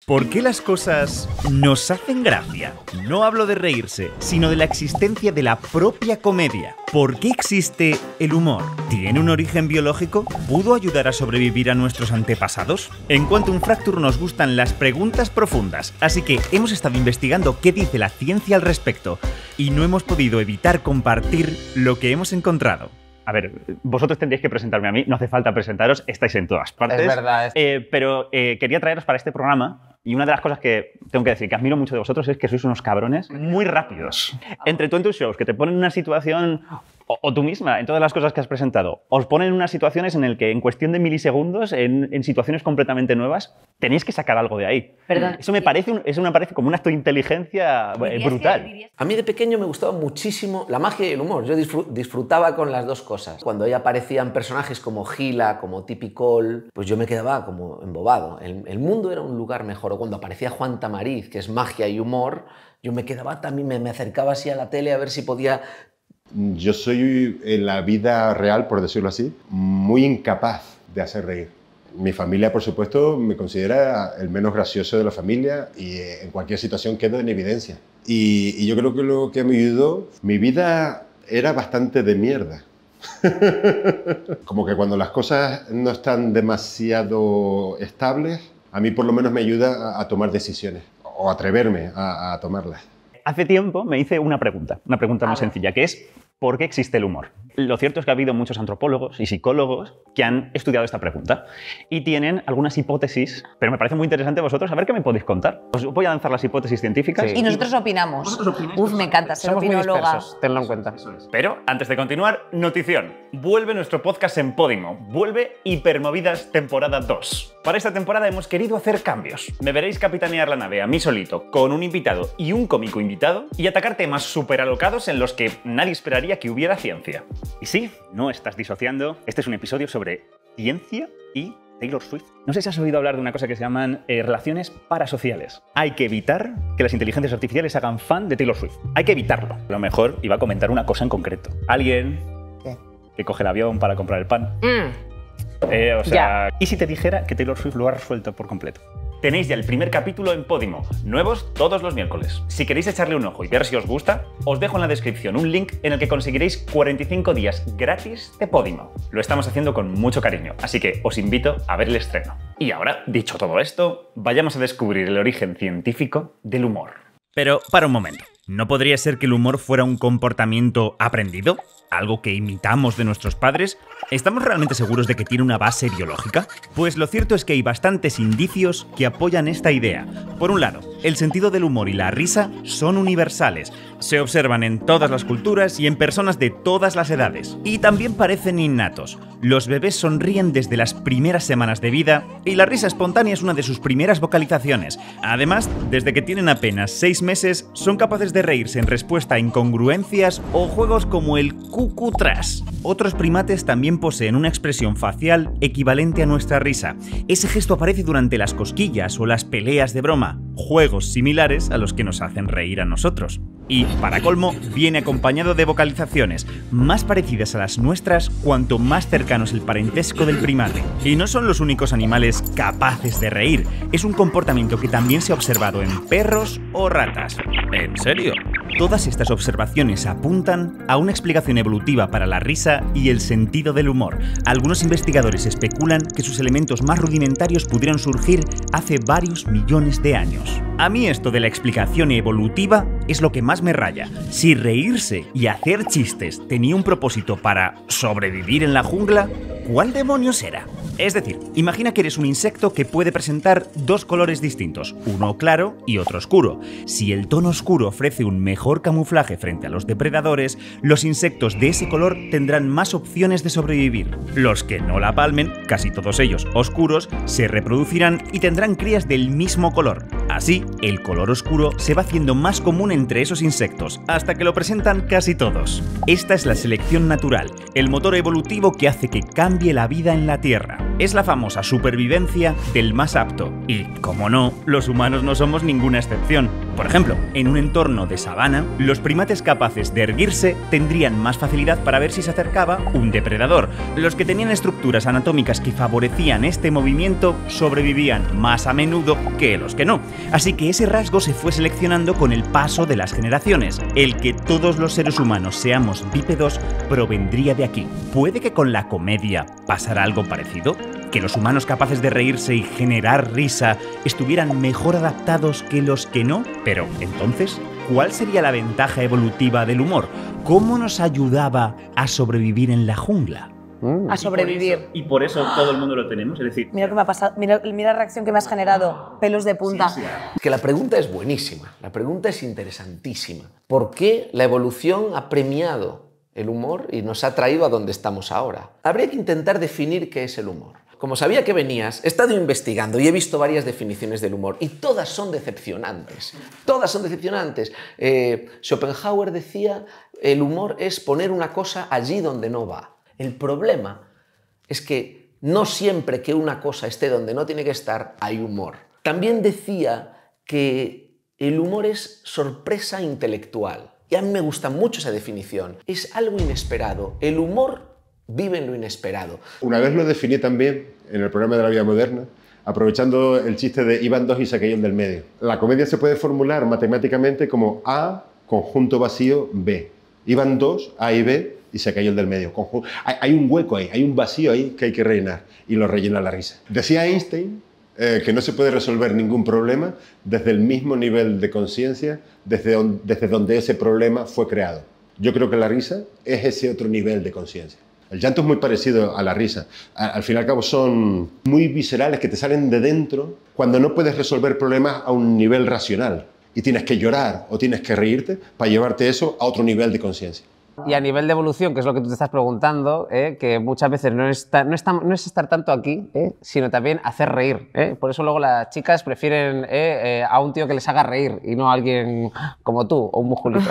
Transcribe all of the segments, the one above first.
¿Por qué las cosas nos hacen gracia? No hablo de reírse, sino de la existencia de la propia comedia. ¿Por qué existe el humor? ¿Tiene un origen biológico? ¿Pudo ayudar a sobrevivir a nuestros antepasados? En Quantum Fracture nos gustan las preguntas profundas, así que hemos estado investigando qué dice la ciencia al respecto y no hemos podido evitar compartir lo que hemos encontrado. A ver, vosotros tendríais que presentarme a mí, no hace falta presentaros, estáis en todas partes. Es verdad. Pero quería traeros para este programa, y una de las cosas que tengo que decir que admiro mucho de vosotros es que sois unos cabrones muy rápidos. Entre tú en tus shows, que te ponen en una situación, o tú misma, en todas las cosas que has presentado, os ponen en unas situaciones en las que en cuestión de milisegundos, en situaciones completamente nuevas, tenéis que sacar algo de ahí. Perdón. Eso me parece como un acto de inteligencia brutal. A mí de pequeño me gustaba muchísimo la magia y el humor. Yo disfrutaba con las dos cosas. Cuando ahí aparecían personajes como Gila, como Tippy Cole, pues yo me quedaba como embobado. El mundo era un lugar mejor. O cuando aparecía Juan Tamariz, que es magia y humor, yo me quedaba también, me acercaba así a la tele a ver si podía... Yo soy, en la vida real, por decirlo así, muy incapaz de hacer reír. Mi familia, por supuesto, me considera el menos gracioso de la familia y en cualquier situación quedo en evidencia. Y yo creo que lo que me ayudó, mi vida era bastante de mierda. Como que cuando las cosas no están demasiado estables, a mí por lo menos me ayuda a tomar decisiones o atreverme a tomarlas. Hace tiempo me hice una pregunta muy sencilla, que es ¿por qué existe el humor? Lo cierto es que ha habido muchos antropólogos y psicólogos que han estudiado esta pregunta y tienen algunas hipótesis, pero me parece muy interesante vosotros, a ver qué me podéis contar. Os voy a lanzar las hipótesis científicas. Sí. Y nosotros opinamos. ¿Vosotros opináis? Uf, me encanta ser Somos muy opinóloga. dispersos, tenlo en cuenta. Pero, antes de continuar, notición. Vuelve nuestro podcast en Podimo. Vuelve Hipermovidas temporada 2. Para esta temporada hemos querido hacer cambios. Me veréis capitanear la nave a mí solito, con un invitado y un cómico invitado, y atacar temas súper alocados en los que nadie esperaría que hubiera ciencia. Y sí, no estás disociando. Este es un episodio sobre ciencia y Taylor Swift. No sé si has oído hablar de una cosa que se llaman relaciones parasociales. Hay que evitar que las inteligencias artificiales hagan fan de Taylor Swift. Hay que evitarlo. A lo mejor iba a comentar una cosa en concreto. Alguien que coge el avión para comprar el pan. ¿Y si te dijera que Taylor Swift lo ha resuelto por completo? Tenéis ya el primer capítulo en Podimo, nuevos todos los miércoles. Si queréis echarle un ojo y ver si os gusta, os dejo en la descripción un link en el que conseguiréis 45 días gratis de Podimo. Lo estamos haciendo con mucho cariño, así que os invito a ver el estreno. Y ahora, dicho todo esto, vayamos a descubrir el origen científico del humor. Pero, para un momento, ¿no podría ser que el humor fuera un comportamiento aprendido? ¿Algo que imitamos de nuestros padres? ¿Estamos realmente seguros de que tiene una base biológica? Pues lo cierto es que hay bastantes indicios que apoyan esta idea. Por un lado, el sentido del humor y la risa son universales. Se observan en todas las culturas y en personas de todas las edades. Y también parecen innatos. Los bebés sonríen desde las primeras semanas de vida y la risa espontánea es una de sus primeras vocalizaciones. Además, desde que tienen apenas 6 meses, son capaces de reírse en respuesta a incongruencias o juegos como el cucutras. Otros primates también poseen una expresión facial equivalente a nuestra risa. Ese gesto aparece durante las cosquillas o las peleas de broma, juegos similares a los que nos hacen reír a nosotros. Y, para colmo, viene acompañado de vocalizaciones más parecidas a las nuestras cuanto más cercano es el parentesco del primate. Y no son los únicos animales capaces de reír, es un comportamiento que también se ha observado en perros o ratas. ¿En serio? Todas estas observaciones apuntan a una explicación evolutiva para la risa y el sentido del humor. Algunos investigadores especulan que sus elementos más rudimentarios pudieron surgir hace varios millones de años. A mí esto de la explicación evolutiva es lo que más me raya. Si reírse y hacer chistes tenía un propósito para sobrevivir en la jungla, ¿cuál demonios era? Es decir, imagina que eres un insecto que puede presentar dos colores distintos, uno claro y otro oscuro. Si el tono oscuro ofrece un mejor camuflaje frente a los depredadores, los insectos de ese color tendrán más opciones de sobrevivir. Los que no la palmen, casi todos ellos oscuros, se reproducirán y tendrán crías del mismo color. Así, el color oscuro se va haciendo más común entre esos insectos, hasta que lo presentan casi todos. Esta es la selección natural, el motor evolutivo que hace que cambie la vida en la Tierra. Es la famosa supervivencia del más apto. Y, como no, los humanos no somos ninguna excepción. Por ejemplo, en un entorno de sabana, los primates capaces de erguirse tendrían más facilidad para ver si se acercaba un depredador. Los que tenían estructuras anatómicas que favorecían este movimiento sobrevivían más a menudo que los que no. Así que ese rasgo se fue seleccionando con el paso de las generaciones. El que todos los seres humanos seamos bípedos provendría de aquí. ¿Puede que con la comedia pasara algo parecido? ¿Que los humanos capaces de reírse y generar risa estuvieran mejor adaptados que los que no? Pero, entonces, ¿cuál sería la ventaja evolutiva del humor? ¿Cómo nos ayudaba a sobrevivir en la jungla? A sobrevivir. Y por eso todo el mundo lo tenemos, es decir... Mira lo que me ha pasado, mira la reacción que me has generado, pelos de punta. Sí. Que la pregunta es buenísima, la pregunta es interesantísima. ¿Por qué la evolución ha premiado el humor y nos ha traído a donde estamos ahora? Habría que intentar definir qué es el humor. Como sabía que venías, he estado investigando y he visto varias definiciones del humor y todas son decepcionantes. Todas son decepcionantes. Schopenhauer decía, el humor es poner una cosa allí donde no va. El problema es que no siempre que una cosa esté donde no tiene que estar, hay humor. También decía que el humor es sorpresa intelectual. Y a mí me gusta mucho esa definición. Es algo inesperado. El humor vive en lo inesperado. Una vez lo definí también en el programa de la vida moderna, aprovechando el chiste de iban dos y se cayó el del medio. La comedia se puede formular matemáticamente como A, conjunto vacío, B. Iban dos, A y B, y se cayó el del medio. Hay un hueco ahí, hay un vacío ahí que hay que rellenar, y lo rellena la risa. Decía Einstein que no se puede resolver ningún problema desde el mismo nivel de conciencia desde donde ese problema fue creado. Yo creo que la risa es ese otro nivel de conciencia. El llanto es muy parecido a la risa. Al fin y al cabo son muy viscerales que te salen de dentro cuando no puedes resolver problemas a un nivel racional y tienes que llorar o tienes que reírte para llevarte eso a otro nivel de conciencia. Y a nivel de evolución, que es lo que tú te estás preguntando, que muchas veces no es estar tanto aquí, sino también hacer reír. Por eso luego las chicas prefieren a un tío que les haga reír y no a alguien como tú o un musculito.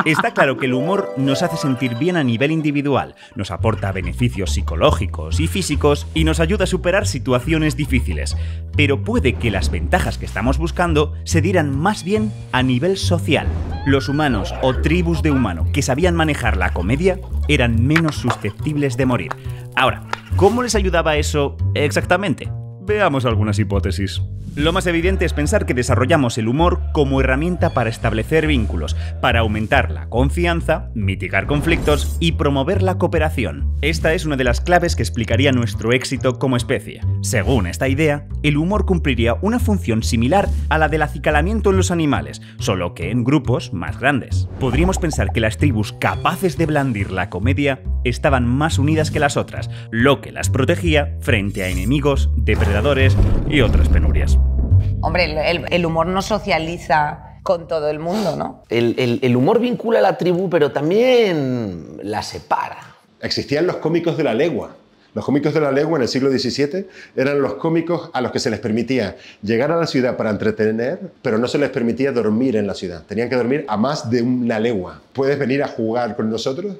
Está claro que el humor nos hace sentir bien a nivel individual, nos aporta beneficios psicológicos y físicos y nos ayuda a superar situaciones difíciles. Pero puede que las ventajas que estamos buscando se dieran más bien a nivel social. Los humanos o tribus de humano que sabían manejar la comedia eran menos susceptibles de morir. Ahora, ¿cómo les ayudaba eso exactamente? Veamos algunas hipótesis. Lo más evidente es pensar que desarrollamos el humor como herramienta para establecer vínculos, para aumentar la confianza, mitigar conflictos y promover la cooperación. Esta es una de las claves que explicaría nuestro éxito como especie. Según esta idea, el humor cumpliría una función similar a la del acicalamiento en los animales, solo que en grupos más grandes. Podríamos pensar que las tribus capaces de blandir la comedia estaban más unidas que las otras, lo que las protegía frente a enemigos, depredadores y otras penurias. Hombre, el humor nos socializa con todo el mundo, ¿no? El humor vincula a la tribu, pero también la separa. Existían los cómicos de la legua. Los cómicos de la legua en el siglo XVII eran los cómicos a los que se les permitía llegar a la ciudad para entretener, pero no se les permitía dormir en la ciudad. Tenían que dormir a más de una legua. ¿Puedes venir a jugar con nosotros?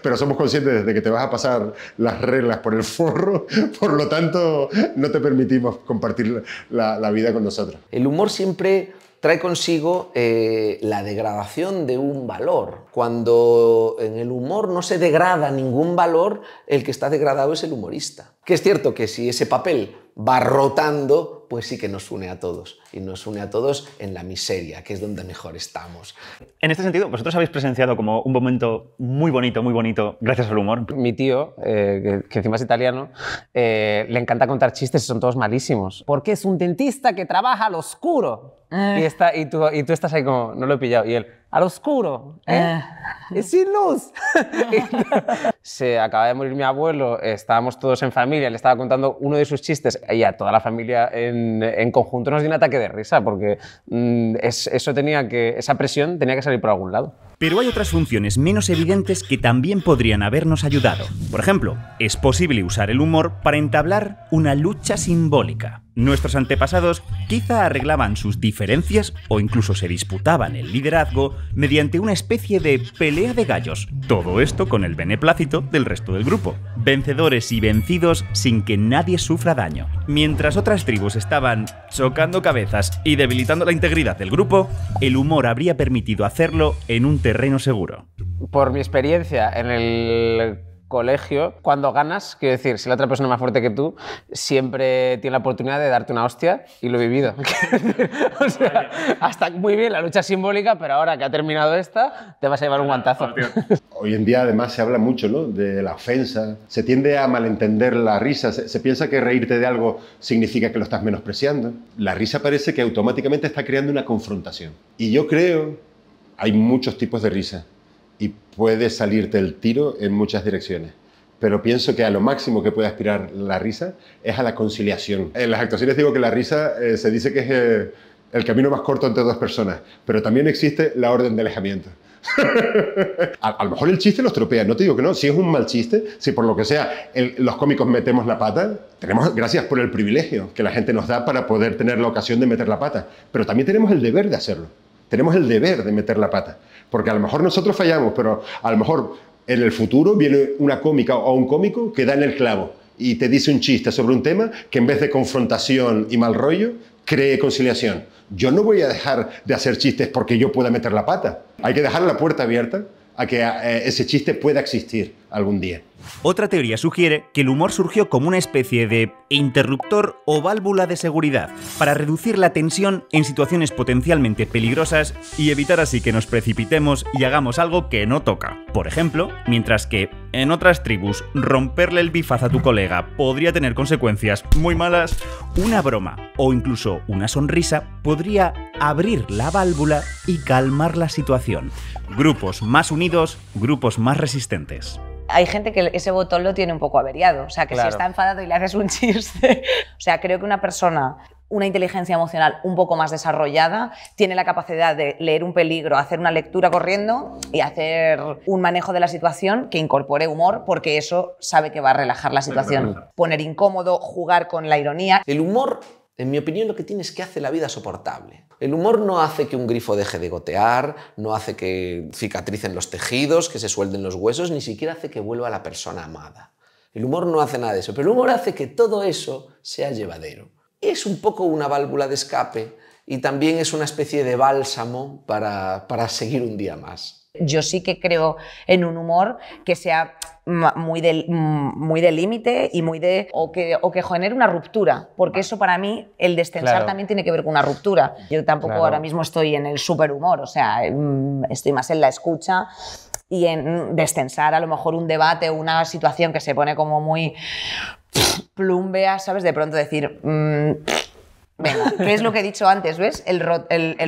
Pero somos conscientes de que te vas a pasar las reglas por el forro, por lo tanto no te permitimos compartir la vida con nosotros. El humor siempre trae consigo la degradación de un valor. Cuando en el humor no se degrada ningún valor, el que está degradado es el humorista. Que es cierto que si ese papel va rotando, pues sí que nos une a todos. Y nos une a todos en la miseria, que es donde mejor estamos. En este sentido, vosotros habéis presenciado como un momento muy bonito, gracias al humor. Mi tío, que encima es italiano, le encanta contar chistes y son todos malísimos. Porque es un dentista que trabaja al oscuro. Y tú estás ahí como, no lo he pillado. Y él, al oscuro, y sin luz. Se acaba de morir mi abuelo, estábamos todos en familia, le estaba contando uno de sus chistes y a toda la familia en conjunto nos dio un ataque de risa porque esa presión tenía que salir por algún lado. Pero hay otras funciones menos evidentes que también podrían habernos ayudado. Por ejemplo, es posible usar el humor para entablar una lucha simbólica. Nuestros antepasados quizá arreglaban sus diferencias o incluso se disputaban el liderazgo mediante una especie de pelea de gallos. Todo esto con el beneplácito del resto del grupo. Vencedores y vencidos sin que nadie sufra daño. Mientras otras tribus estaban chocando cabezas y debilitando la integridad del grupo, el humor habría permitido hacerlo en un terreno seguro. Por mi experiencia en el colegio, cuando ganas, quiero decir, si la otra persona es más fuerte que tú, siempre tiene la oportunidad de darte una hostia y lo he vivido. O sea, hasta muy bien la lucha simbólica, pero ahora que ha terminado esta, te vas a llevar un guantazo. Hoy en día además se habla mucho, ¿no?, de la ofensa, se tiende a malentender la risa, se piensa que reírte de algo significa que lo estás menospreciando. La risa parece que automáticamente está creando una confrontación. Y yo creo, hay muchos tipos de risa y puede salirte el tiro en muchas direcciones. Pero pienso que a lo máximo que puede aspirar la risa es a la conciliación. En las actuaciones digo que la risa se dice que es el camino más corto entre dos personas, pero también existe la orden de alejamiento. A lo mejor el chiste lo estropea, no te digo que no. Si es un mal chiste, si por lo que sea los cómicos metemos la pata, tenemos gracias por el privilegio que la gente nos da para poder tener la ocasión de meter la pata. Pero también tenemos el deber de hacerlo. Tenemos el deber de meter la pata. Porque a lo mejor nosotros fallamos, pero a lo mejor en el futuro viene una cómica o un cómico que da en el clavo y te dice un chiste sobre un tema que en vez de confrontación y mal rollo, cree conciliación. Yo no voy a dejar de hacer chistes porque yo pueda meter la pata. Hay que dejar la puerta abierta a que ese chiste pueda existir algún día. Otra teoría sugiere que el humor surgió como una especie de interruptor o válvula de seguridad para reducir la tensión en situaciones potencialmente peligrosas y evitar así que nos precipitemos y hagamos algo que no toca. Por ejemplo, mientras que en otras tribus romperle el bifaz a tu colega podría tener consecuencias muy malas, una broma o incluso una sonrisa podría abrir la válvula y calmar la situación. Grupos más unidos, grupos más resistentes. Hay gente que ese botón lo tiene un poco averiado, o sea, que Claro. si está enfadado y le haces un chiste... O sea, creo que una persona, una inteligencia emocional un poco más desarrollada, tiene la capacidad de leer un peligro, hacer una lectura corriendo y hacer un manejo de la situación que incorpore humor, porque eso sabe que va a relajar la situación. Poner incómodo, jugar con la ironía. El humor, en mi opinión, lo que tiene es que hace la vida soportable. El humor no hace que un grifo deje de gotear, no hace que cicatricen los tejidos, que se suelden los huesos, ni siquiera hace que vuelva la persona amada. El humor no hace nada de eso, pero el humor hace que todo eso sea llevadero. Es un poco una válvula de escape y también es una especie de bálsamo para seguir un día más. Yo sí que creo en un humor que sea muy de límite y muy de o que genere una ruptura, porque eso para mí, el destensar Claro. también tiene que ver con una ruptura. Yo tampoco Claro. ahora mismo estoy en el superhumor, o sea, estoy más en la escucha y en destensar a lo mejor un debate o una situación que se pone como muy plumbea, ¿sabes? De pronto decir... venga, ¿qué es lo que he dicho antes? ¿Ves? El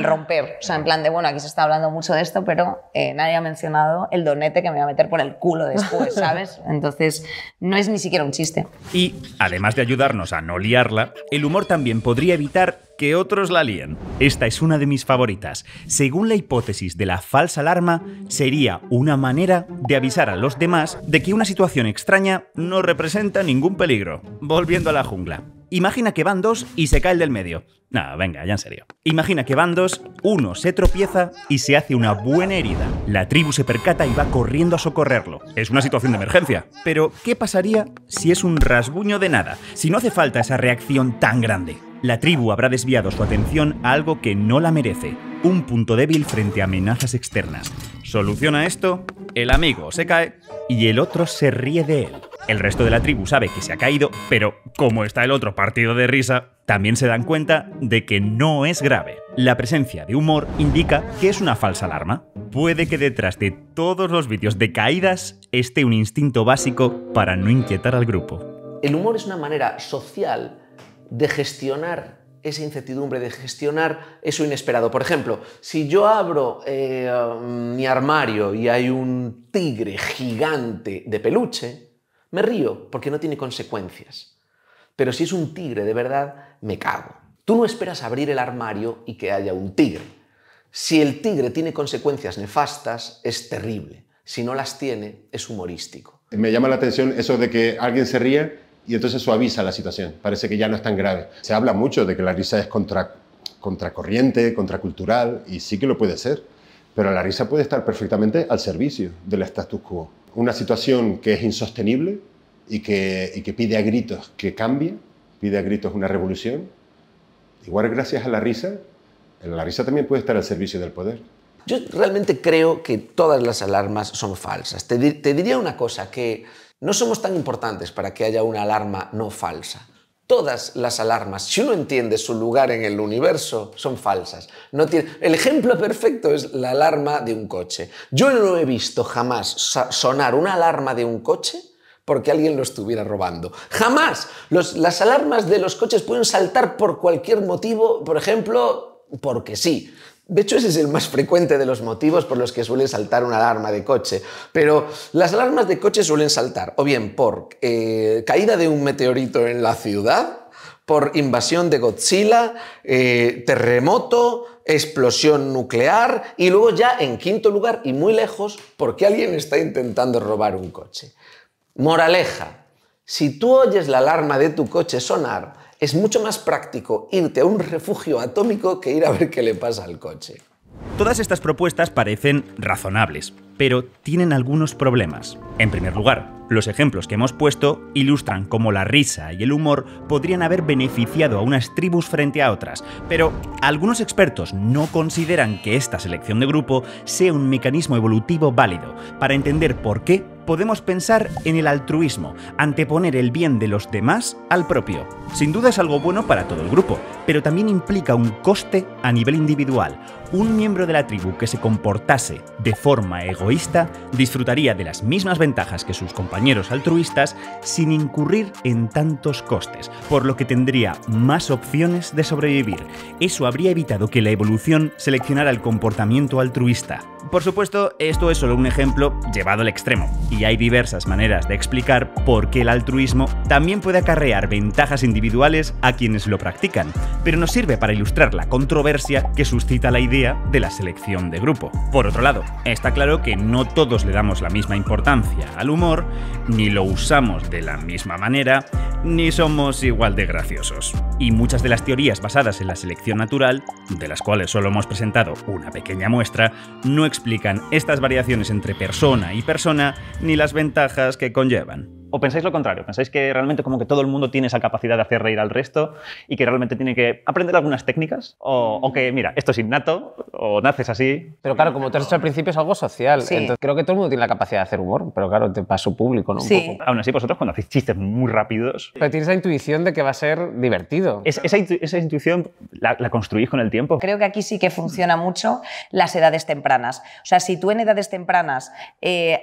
romper. O sea, en plan de, bueno, aquí se está hablando mucho de esto, pero nadie ha mencionado el donete que me va a meter por el culo después, ¿sabes? Entonces, no es ni siquiera un chiste. Y, además de ayudarnos a no liarla, el humor también podría evitar que otros la líen. Esta es una de mis favoritas. Según la hipótesis de la falsa alarma, sería una manera de avisar a los demás de que una situación extraña no representa ningún peligro. Volviendo a la jungla. Imagina que van dos y se cae el del medio. No, venga, ya en serio. Imagina que van dos, uno se tropieza y se hace una buena herida. La tribu se percata y va corriendo a socorrerlo. Es una situación de emergencia. Pero, ¿qué pasaría si es un rasguño de nada? Si no hace falta esa reacción tan grande. La tribu habrá desviado su atención a algo que no la merece. Un punto débil frente a amenazas externas. Soluciona esto, el amigo se cae y el otro se ríe de él. El resto de la tribu sabe que se ha caído, pero como está el otro partido de risa, también se dan cuenta de que no es grave. La presencia de humor indica que es una falsa alarma. Puede que detrás de todos los vídeos de caídas esté un instinto básico para no inquietar al grupo. El humor es una manera social de gestionar esa incertidumbre, de gestionar eso inesperado. Por ejemplo, si yo abro mi armario y hay un tigre gigante de peluche, me río porque no tiene consecuencias. Pero si es un tigre de verdad, me cago. Tú no esperas abrir el armario y que haya un tigre. Si el tigre tiene consecuencias nefastas, es terrible. Si no las tiene, es humorístico. Me llama la atención eso de que alguien se ríe y entonces suaviza la situación. Parece que ya no es tan grave. Se habla mucho de que la risa es contracorriente, contracultural, y sí que lo puede ser. Pero la risa puede estar perfectamente al servicio del status quo. Una situación que es insostenible y que pide a gritos que cambie, pide a gritos una revolución. Igual gracias a la risa también puede estar al servicio del poder. Yo realmente creo que todas las alarmas son falsas. Te diría una cosa, que no somos tan importantes para que haya una alarma no falsa. Todas las alarmas, si uno entiende su lugar en el universo, son falsas. El ejemplo perfecto es la alarma de un coche. Yo no he visto jamás sonar una alarma de un coche porque alguien lo estuviera robando. ¡Jamás! Las alarmas de los coches pueden saltar por cualquier motivo, por ejemplo, porque sí. De hecho, ese es el más frecuente de los motivos por los que suele saltar una alarma de coche. Pero las alarmas de coche suelen saltar o bien por caída de un meteorito en la ciudad, por invasión de Godzilla, terremoto, explosión nuclear y luego ya en quinto lugar y muy lejos porque alguien está intentando robar un coche. Moraleja, si tú oyes la alarma de tu coche sonar, es mucho más práctico irte a un refugio atómico que ir a ver qué le pasa al coche. Todas estas propuestas parecen razonables, pero tienen algunos problemas. En primer lugar, los ejemplos que hemos puesto ilustran cómo la risa y el humor podrían haber beneficiado a unas tribus frente a otras, pero algunos expertos no consideran que esta selección de grupo sea un mecanismo evolutivo válido. Para entender por qué, podemos pensar en el altruismo, anteponer el bien de los demás al propio. Sin duda es algo bueno para todo el grupo, pero también implica un coste a nivel individual. Un miembro de la tribu que se comportase de forma egoísta disfrutaría de las mismas ventajas que sus compañeros altruistas sin incurrir en tantos costes, por lo que tendría más opciones de sobrevivir. Eso habría evitado que la evolución seleccionara el comportamiento altruista. Por supuesto, esto es solo un ejemplo llevado al extremo, y hay diversas maneras de explicar por qué el altruismo también puede acarrear ventajas individuales a quienes lo practican, pero nos sirve para ilustrar la controversia que suscita la idea de la selección de grupo. Por otro lado, está claro que no todos le damos la misma importancia al humor, ni lo usamos de la misma manera, ni somos igual de graciosos. Y muchas de las teorías basadas en la selección natural, de las cuales solo hemos presentado una pequeña muestra, no explican estas variaciones entre persona y persona, ni las ventajas que conllevan. ¿O pensáis lo contrario? ¿Pensáis que realmente como que todo el mundo tiene esa capacidad de hacer reír al resto y que realmente tiene que aprender algunas técnicas? ¿O que, mira, esto es innato o naces así? Pero claro, como tú has dicho al principio, es algo social. Sí. Entonces creo que todo el mundo tiene la capacidad de hacer humor, pero claro, para su público, ¿no? Sí. Un poco. Aún así, vosotros cuando hacéis chistes muy rápidos, Pero tienes la intuición de que va a ser divertido. esa intuición la construís con el tiempo. Creo que aquí sí que funciona mucho las edades tempranas. O sea, si tú en edades tempranas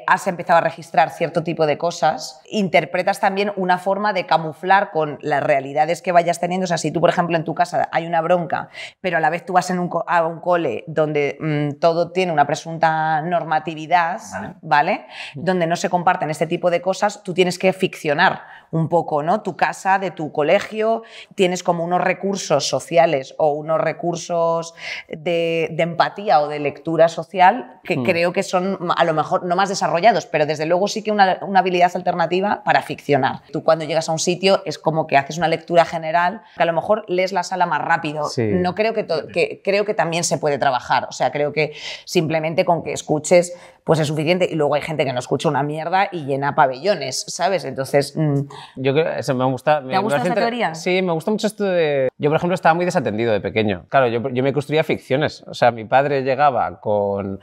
has empezado a registrar cierto tipo de cosas, interpretas también una forma de camuflar con las realidades que vayas teniendo. O sea, si tú, por ejemplo, en tu casa hay una bronca, pero a la vez tú vas a un cole donde todo tiene una presunta normatividad, ¿vale? Donde no se comparten este tipo de cosas, tú tienes que ficcionar un poco, ¿no? Tu casa, de tu colegio, tienes como unos recursos sociales o unos recursos de empatía o de lectura social que creo que son a lo mejor no más desarrollados, pero desde luego sí que una habilidad alternativa para ficcionar. Tú cuando llegas a un sitio es como que haces una lectura general, que a lo mejor lees la sala más rápido. Sí. No creo creo que también se puede trabajar. O sea, creo que simplemente con que escuches pues es suficiente. Y luego hay gente que no escucha una mierda y llena pabellones, ¿sabes? Entonces... Yo creo eso me gusta. ¿Te gusta esa teoría? Sí, me gusta mucho esto de... Yo, por ejemplo, estaba muy desatendido de pequeño. Claro, yo me construía ficciones. O sea, mi padre llegaba con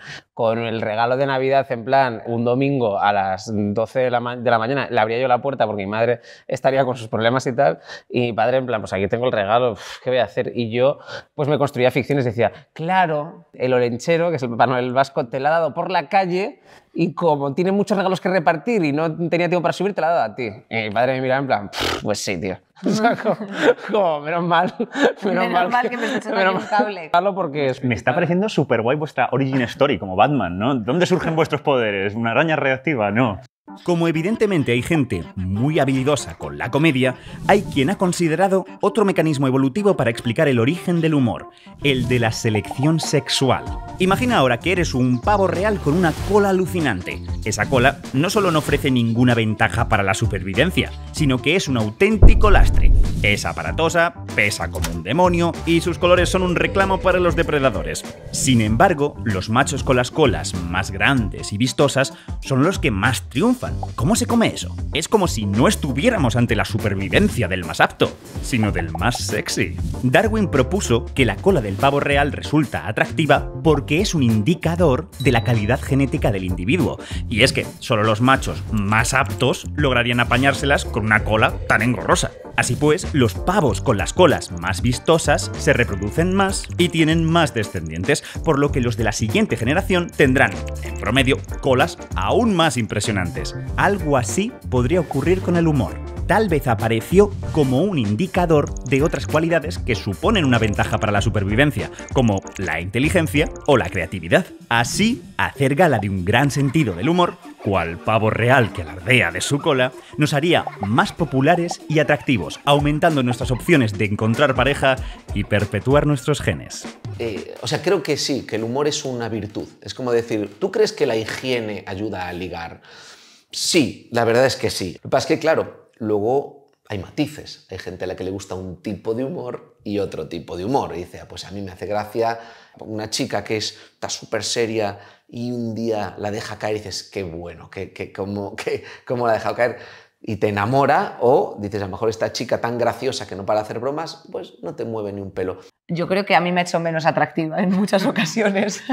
el regalo de Navidad en plan un domingo a las 12 de la mañana, le abría yo la puerta porque mi madre estaría con sus problemas y tal, y mi padre en plan, pues aquí tengo el regalo, ¿qué voy a hacer? Y yo pues me construía ficciones, decía, claro, el olenchero, que es el Papá Noel vasco, te lo ha dado por la calle y como tiene muchos regalos que repartir y no tenía tiempo para subir, te lo ha dado a ti. Y mi padre me miraba en plan, pues sí, tío. O sea, como menos mal que me esté echando aquí un cable. Porque Me está pareciendo súper guay vuestra origin story como Batman, ¿no? ¿Dónde surgen vuestros poderes? ¿Una araña reactiva? No. Como evidentemente hay gente muy habilidosa con la comedia, hay quien ha considerado otro mecanismo evolutivo para explicar el origen del humor, el de la selección sexual. Imagina ahora que eres un pavo real con una cola alucinante. Esa cola no solo no ofrece ninguna ventaja para la supervivencia, sino que es un auténtico lastre. Es aparatosa, pesa como un demonio y sus colores son un reclamo para los depredadores. Sin embargo, los machos con las colas más grandes y vistosas son los que más triunfan. ¿Cómo se come eso? Es como si no estuviéramos ante la supervivencia del más apto, sino del más sexy. Darwin propuso que la cola del pavo real resulta atractiva porque es un indicador de la calidad genética del individuo. Y es que solo los machos más aptos lograrían apañárselas con una cola tan engorrosa. Así pues, los pavos con las colas más vistosas se reproducen más y tienen más descendientes, por lo que los de la siguiente generación tendrán, en promedio, colas aún más impresionantes. Algo así podría ocurrir con el humor. Tal vez apareció como un indicador de otras cualidades que suponen una ventaja para la supervivencia, como la inteligencia o la creatividad. Así, hacer gala de un gran sentido del humor, cual pavo real que alardea de su cola, nos haría más populares y atractivos, aumentando nuestras opciones de encontrar pareja y perpetuar nuestros genes. Creo que sí, que el humor es una virtud. Es como decir, ¿tú crees que la higiene ayuda a ligar? Sí, la verdad es que sí. Lo que pasa es que, claro, luego hay matices. Hay gente a la que le gusta un tipo de humor y otro tipo de humor. Y dice, pues a mí me hace gracia una chica que está súper seria y un día la deja caer y dices, qué bueno, cómo la ha dejado caer. Y te enamora, o dices, a lo mejor esta chica tan graciosa que no para hacer bromas, pues no te mueve ni un pelo. Yo creo que a mí me ha hecho menos atractiva en muchas ocasiones.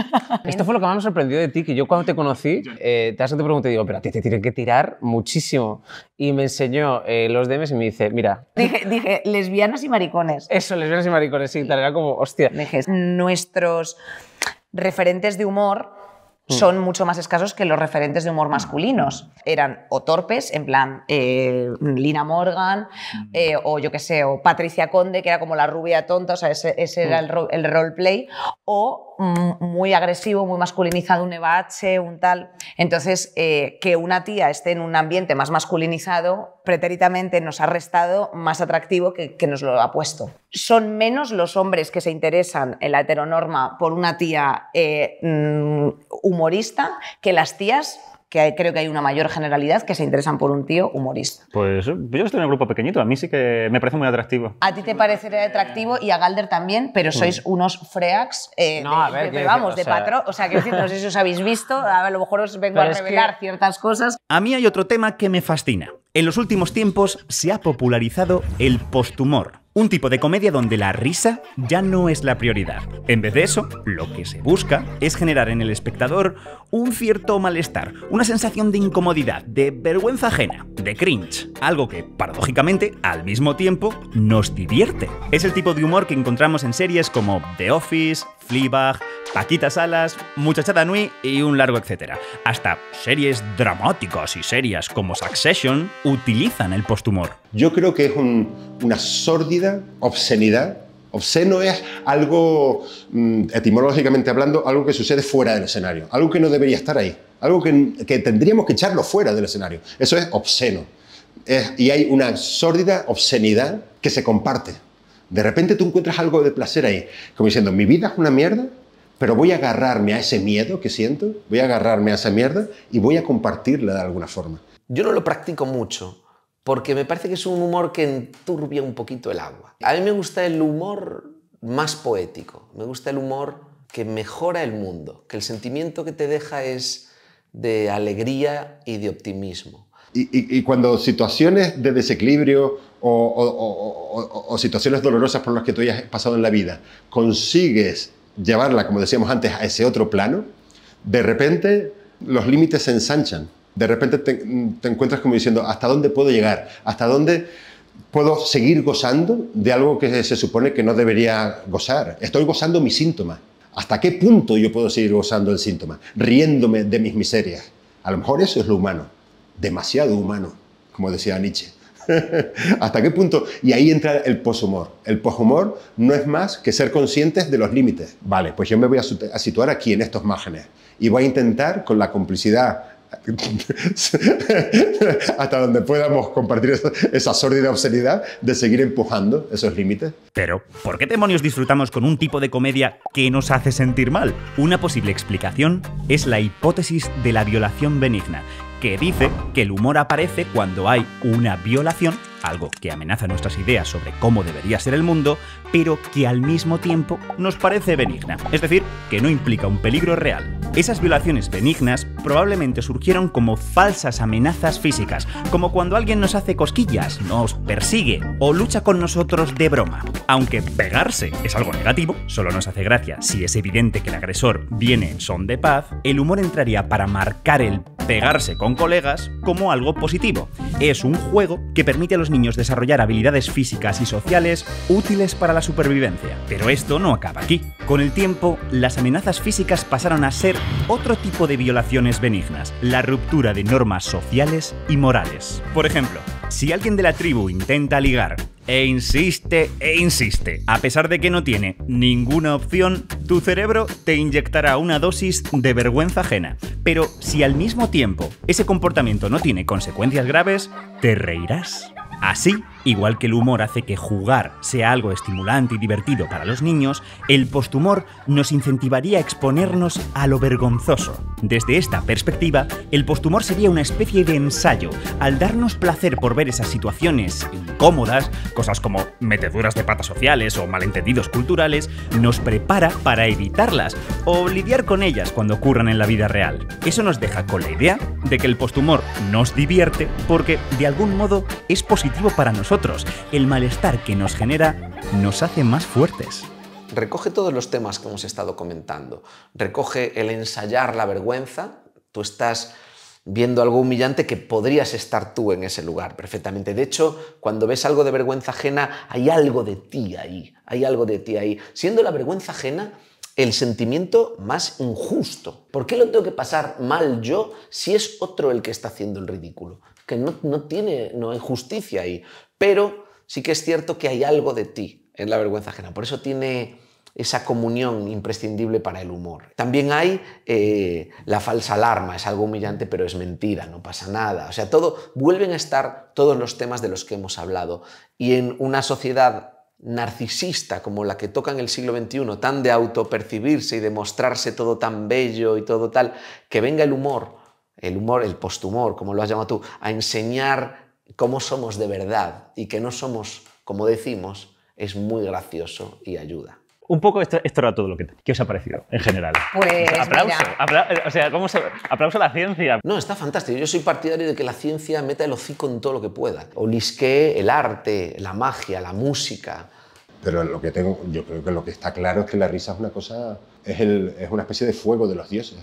Esto fue lo que más me sorprendió de ti, que yo cuando te conocí, te pregunté, digo, pero a ti te tienen que tirar muchísimo. Y me enseñó los DMs y me dice, mira... Dije, lesbianas y maricones. Eso, lesbianas y maricones, sí, tal, era como, hostia. Dije, nuestros referentes de humor son mucho más escasos que los referentes de humor masculinos. Eran o torpes, en plan Lina Morgan, o yo qué sé, o Patricia Conde, que era como la rubia tonta, o sea, ese era el roleplay, o muy agresivo, muy masculinizado, un Eva H, un tal. Entonces, que una tía esté en un ambiente más masculinizado, pretéritamente nos ha restado más atractivo que nos lo ha puesto. Son menos los hombres que se interesan en la heteronorma por una tía humorista que las tías, que creo que hay una mayor generalidad, que se interesan por un tío humorista. Pues yo estoy en un grupo pequeñito, a mí sí que me parece muy atractivo. A ti te parecería atractivo y a Galder también, pero sois unos freaks de patrón. O sea, que no sé si os habéis visto, a lo mejor os vengo a revelar ciertas cosas. A mí hay otro tema que me fascina. En los últimos tiempos se ha popularizado el posthumor. Un tipo de comedia donde la risa ya no es la prioridad. En vez de eso, lo que se busca es generar en el espectador un cierto malestar, una sensación de incomodidad, de vergüenza ajena, de cringe, algo que, paradójicamente, al mismo tiempo, nos divierte. Es el tipo de humor que encontramos en series como The Office, Fleabag, Paquita Salas, Muchachada Nui y un largo etcétera. Hasta series dramáticas y serias como Succession utilizan el posthumor. Yo creo que es una sórdida obscenidad. Obsceno es algo, etimológicamente hablando, algo que sucede fuera del escenario, algo que no debería estar ahí, algo que tendríamos que echarlo fuera del escenario. Eso es obsceno. Y hay una sórdida obscenidad que se comparte. De repente tú encuentras algo de placer ahí, como diciendo, mi vida es una mierda, pero voy a agarrarme a ese miedo que siento, voy a agarrarme a esa mierda y voy a compartirla de alguna forma. Yo no lo practico mucho, porque me parece que es un humor que enturbia un poquito el agua. A mí me gusta el humor más poético, me gusta el humor que mejora el mundo, que el sentimiento que te deja es de alegría y de optimismo. Y cuando situaciones de desequilibrio o situaciones dolorosas por las que tú hayas pasado en la vida, consigues llevarla, como decíamos antes, a ese otro plano, de repente los límites se ensanchan. De repente te encuentras como diciendo, ¿hasta dónde puedo llegar? ¿Hasta dónde puedo seguir gozando de algo que se supone que no debería gozar? Estoy gozando mi síntoma. ¿Hasta qué punto yo puedo seguir gozando el síntoma? Riéndome de mis miserias. A lo mejor eso es lo humano. Demasiado humano, como decía Nietzsche. ¿Hasta qué punto? Y ahí entra el poshumor. El poshumor no es más que ser conscientes de los límites. Vale, pues yo me voy a situar aquí en estos márgenes y voy a intentar, con la complicidad hasta donde podamos compartir esa sórdida obscenidad de seguir empujando esos límites. Pero, ¿por qué demonios disfrutamos con un tipo de comedia que nos hace sentir mal? Una posible explicación es la hipótesis de la violación benigna, que dice que el humor aparece cuando hay una violación, algo que amenaza nuestras ideas sobre cómo debería ser el mundo, pero que al mismo tiempo nos parece benigna, es decir, que no implica un peligro real. Esas violaciones benignas probablemente surgieron como falsas amenazas físicas, como cuando alguien nos hace cosquillas, nos persigue o lucha con nosotros de broma. Aunque pegarse es algo negativo, solo nos hace gracia si es evidente que el agresor viene en son de paz, el humor entraría para marcar el pegarse con colegas como algo positivo. Es un juego que permite a los niños desarrollar habilidades físicas y sociales útiles para la supervivencia. Pero esto no acaba aquí. Con el tiempo, las amenazas físicas pasaron a ser otro tipo de violaciones benignas, la ruptura de normas sociales y morales. Por ejemplo, si alguien de la tribu intenta ligar e insiste, a pesar de que no tiene ninguna opción, tu cerebro te inyectará una dosis de vergüenza ajena. Pero si al mismo tiempo ese comportamiento no tiene consecuencias graves, te reirás. Así, igual que el humor hace que jugar sea algo estimulante y divertido para los niños, el posthumor nos incentivaría a exponernos a lo vergonzoso. Desde esta perspectiva, el posthumor sería una especie de ensayo. Al darnos placer por ver esas situaciones incómodas, cosas como meteduras de patas sociales o malentendidos culturales, nos prepara para evitarlas o lidiar con ellas cuando ocurran en la vida real. Eso nos deja con la idea de que el posthumor nos divierte porque, de algún modo, es positivo para nosotros. El malestar que nos genera nos hace más fuertes. Recoge todos los temas que hemos estado comentando. Recoge el ensayar la vergüenza. Tú estás viendo algo humillante que podrías estar tú en ese lugar perfectamente. De hecho, cuando ves algo de vergüenza ajena, hay algo de ti ahí. Hay algo de ti ahí. Siendo la vergüenza ajena el sentimiento más injusto. ¿Por qué lo tengo que pasar mal yo si es otro el que está haciendo el ridículo? Que no hay justicia ahí. Pero sí que es cierto que hay algo de ti en la vergüenza ajena. Por eso tiene esa comunión imprescindible para el humor. También hay la falsa alarma. Es algo humillante, pero es mentira, no pasa nada. O sea, vuelven a estar todos los temas de los que hemos hablado. Y en una sociedad narcisista como la que toca en el siglo XXI, tan de autopercibirse y de mostrarse todo tan bello y todo tal, que venga el humor, el posthumor, como lo has llamado tú, a enseñar cómo somos de verdad y que no somos como decimos, es muy gracioso y ayuda. Un poco esto era todo lo que... ¿Qué os ha parecido en general? Pues aplauso, mira. aplauso a la ciencia. No, está fantástico. Yo soy partidario de que la ciencia meta el hocico en todo lo que pueda. Olisquee el arte, la magia, la música. Pero yo creo que lo que está claro es que la risa es una cosa, es una especie de fuego de los dioses.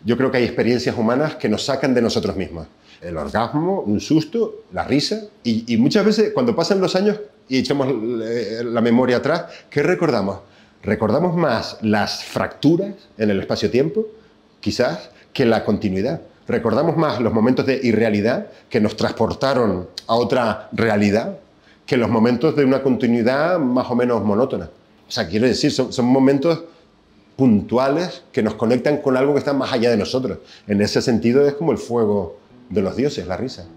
Yo creo que hay experiencias humanas que nos sacan de nosotros mismos. El orgasmo, un susto, la risa. Y muchas veces, cuando pasan los años y echamos la memoria atrás, ¿qué recordamos? Recordamos más las fracturas en el espacio-tiempo, quizás, que la continuidad. Recordamos más los momentos de irrealidad que nos transportaron a otra realidad que los momentos de una continuidad más o menos monótona. O sea, quiero decir, son momentos puntuales que nos conectan con algo que está más allá de nosotros. En ese sentido es como el fuego de los dioses, la risa.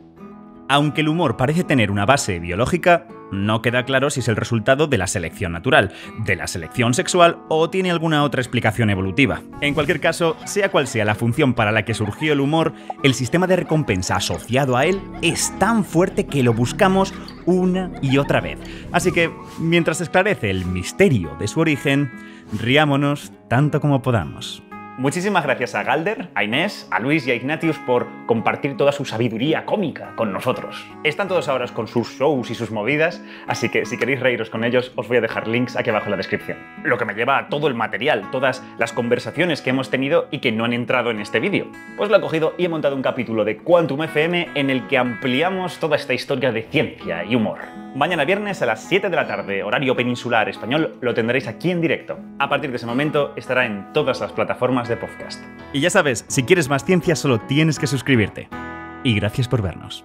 Aunque el humor parece tener una base biológica, no queda claro si es el resultado de la selección natural, de la selección sexual o tiene alguna otra explicación evolutiva. En cualquier caso, sea cual sea la función para la que surgió el humor, el sistema de recompensa asociado a él es tan fuerte que lo buscamos una y otra vez. Así que, mientras se esclarece el misterio de su origen, riámonos tanto como podamos. Muchísimas gracias a Galder, a Inés, a Luis y a Ignatius por compartir toda su sabiduría cómica con nosotros. Están todos ahora con sus shows y sus movidas, así que si queréis reíros con ellos, os voy a dejar links aquí abajo en la descripción. Lo que me lleva a todo el material, todas las conversaciones que hemos tenido y que no han entrado en este vídeo. Pues lo he cogido y he montado un capítulo de Quantum FM en el que ampliamos toda esta historia de ciencia y humor. Mañana viernes a las 7 de la tarde, horario peninsular español, lo tendréis aquí en directo. A partir de ese momento estará en todas las plataformas de podcast. Y ya sabes, si quieres más ciencia solo tienes que suscribirte. Y gracias por vernos.